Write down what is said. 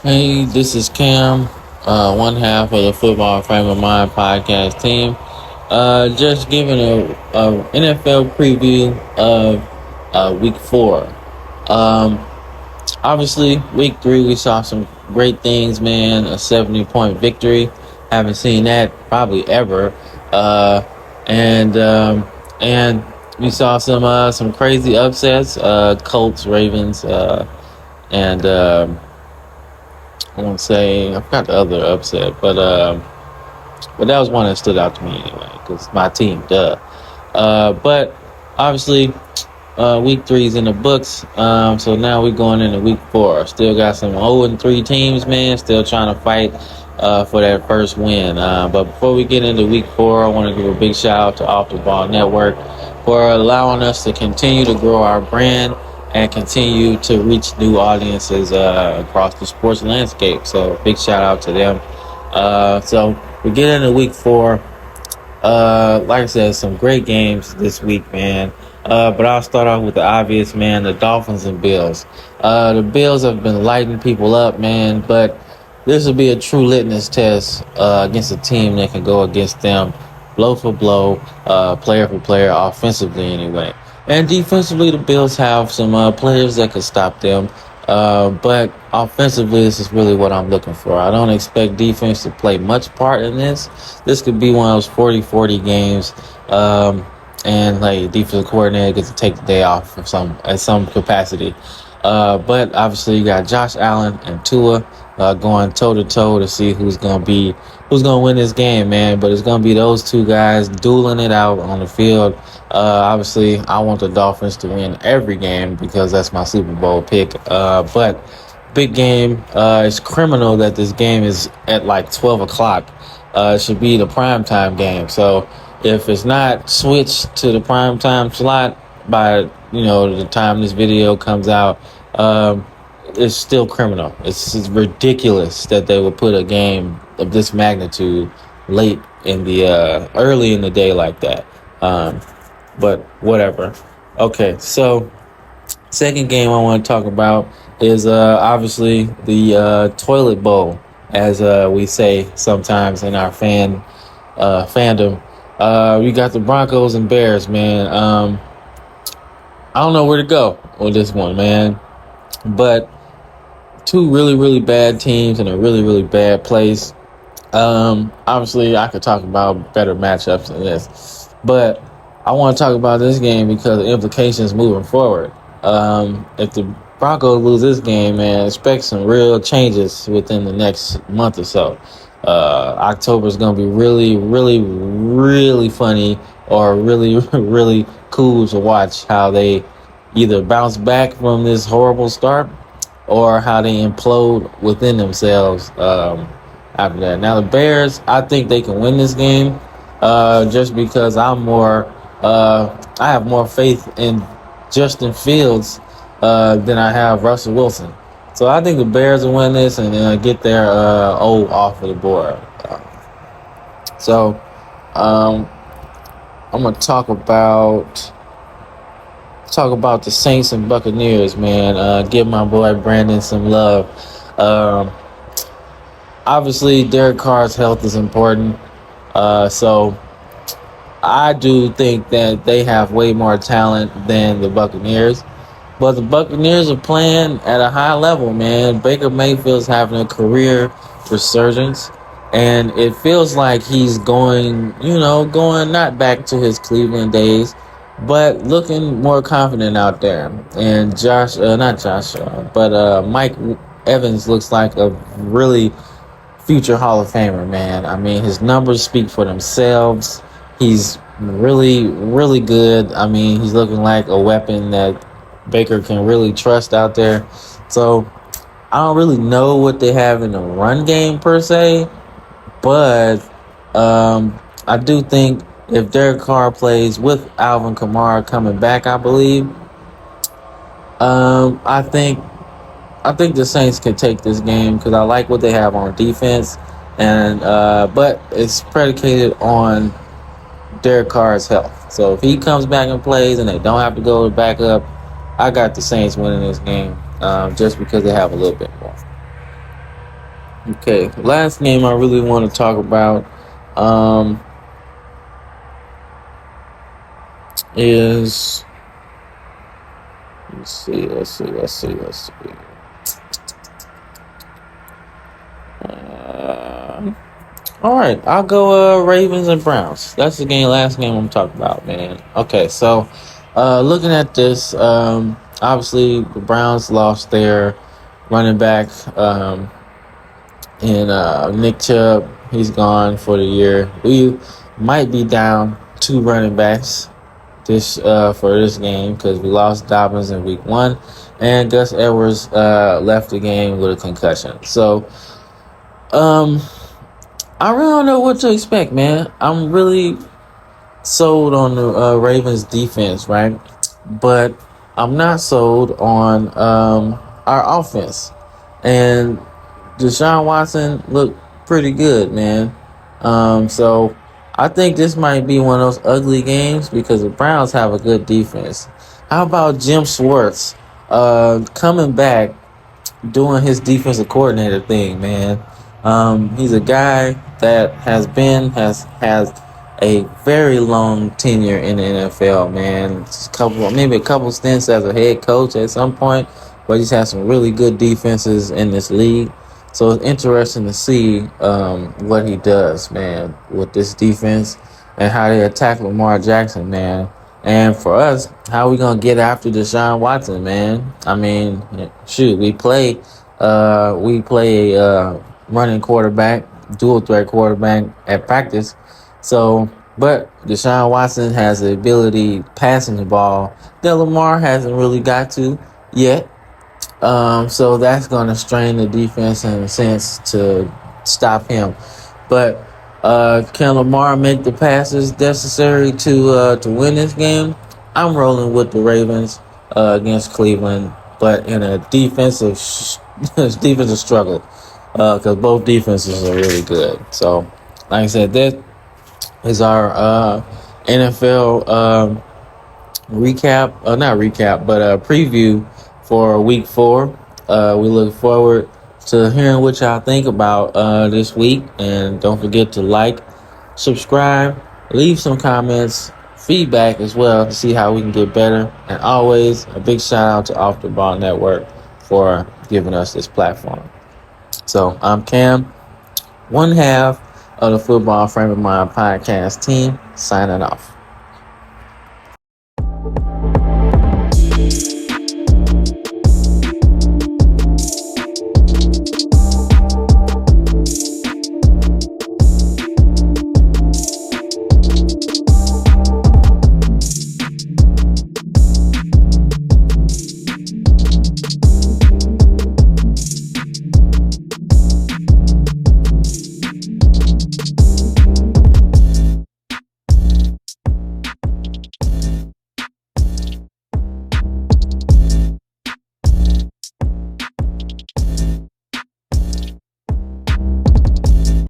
Hey, this is Cam, one half of the Football Frame of Mind podcast team. Just giving a NFL preview of week 4. Um, Obviously, week 3 we saw some great things, man. A 70-point victory. Haven't seen that probably ever. And we saw some crazy upsets. Colts, Ravens, and I won't say I forgot the other upset, but that was one that stood out to me anyway because my team, duh. But obviously, week 3 is in the books. So now we're going into week 4. Still got some 0-3 teams, man. Still trying to fight for that first win. But before we get into week 4, I want to give a big shout out to Off the Ball Network for allowing us to continue to grow our brand and continue to reach new audiences across the sports landscape. So big shout out to them. So we get into week 4. Like I said, some great games this week, man. But I'll start off with the obvious, man, the Dolphins and Bills. The Bills have been lighting people up, man, but this will be a true litmus test against a team that can go against them blow for blow, player for player, offensively anyway. And defensively, the Bills have some players that could stop them. But offensively, this is really what I'm looking for. I don't expect defense to play much part in this. This could be one of those 40-40 games. And like defensive coordinator gets to take the day off of some capacity. But obviously you got Josh Allen and Tua going toe to toe to see who's gonna win this game, man. But it's gonna be those two guys dueling it out on the field. Obviously I want the Dolphins to win every game because that's my Super Bowl pick. But big game. It's criminal that this game is at like 12 o'clock. It should be the primetime game. So if it's not switched to the primetime slot by the time this video comes out, it's still criminal. It's ridiculous that they would put a game of this magnitude late in the early in the day like that. But whatever. Okay, so second game I want to talk about is obviously the toilet bowl, as we say sometimes in our fandom. You got the Broncos and Bears, man. I don't know where to go with this one, man. But two really, really bad teams in a really, really bad place. Obviously, I could talk about better matchups than this. But I want to talk about this game because of the implications moving forward. If the Broncos lose this game, man, expect some real changes within the next month or so. October is going to be really, really, really funny or really, really cool to watch how they either bounce back from this horrible start or how they implode within themselves after that. Now, the Bears, I think they can win this game just because I have more faith in Justin Fields than I have Russell Wilson. So I think the Bears will win this and get their O off of the board. So I'm gonna talk about the Saints and Buccaneers, man. Give my boy Brandon some love. Obviously, Derek Carr's health is important. So I do think that they have way more talent than the Buccaneers. But the Buccaneers are playing at a high level, man. Baker Mayfield's having a career resurgence. And it feels like he's going not back to his Cleveland days, but looking more confident out there. And Mike Evans looks like a really future Hall of Famer, man. I mean, his numbers speak for themselves. He's really, really good. I mean, he's looking like a weapon that Baker can really trust out there. So I don't really know what they have in the run game per se, but I do think if Derek Carr plays with Alvin Kamara coming back, I believe, I think the Saints can take this game because I like what they have on defense, and but it's predicated on Derek Carr's health. So if he comes back and plays and they don't have to go back up, I got the Saints winning this game just because they have a little bit more. Okay, last game I really want to talk about um, is let's see. Uh, all right, I'll go Ravens and Browns. That's the last game I'm talking about, man. Okay, so looking at this, obviously the Browns lost their running back in Nick Chubb. He's gone for the year. We might be down two running backs this for this game because we lost Dobbins in week 1, and Gus Edwards left the game with a concussion. So um, I really don't know what to expect, man. I'm really sold on the Ravens defense, right? But I'm not sold on our offense. And Deshaun Watson looked pretty good, man. So I think this might be one of those ugly games because the Browns have a good defense. How about Jim Schwartz coming back doing his defensive coordinator thing, man? He's a guy that has a very long tenure in the NFL, man. Maybe a couple stints as a head coach at some point, but he's had some really good defenses in this league. So it's interesting to see what he does, man, with this defense and how they attack Lamar Jackson, man. And for us, how we gonna get after Deshaun Watson, man? I mean, shoot, we play a running quarterback, dual threat quarterback at practice. So, but Deshaun Watson has the ability passing the ball that Lamar hasn't really got to yet. So that's going to strain the defense in a sense to stop him. But can Lamar make the passes necessary to win this game? I'm rolling with the Ravens against Cleveland, but in a defensive struggle because both defenses are really good. So, like I said, that is our NFL recap, not recap, but preview for week 4. We look forward to hearing what y'all think about this week. And don't forget to like, subscribe, leave some comments, feedback as well to see how we can get better. And always a big shout out to Off the Ball Network for giving us this platform. So I'm Cam, one half of the Football Frame of Mind podcast team, signing off.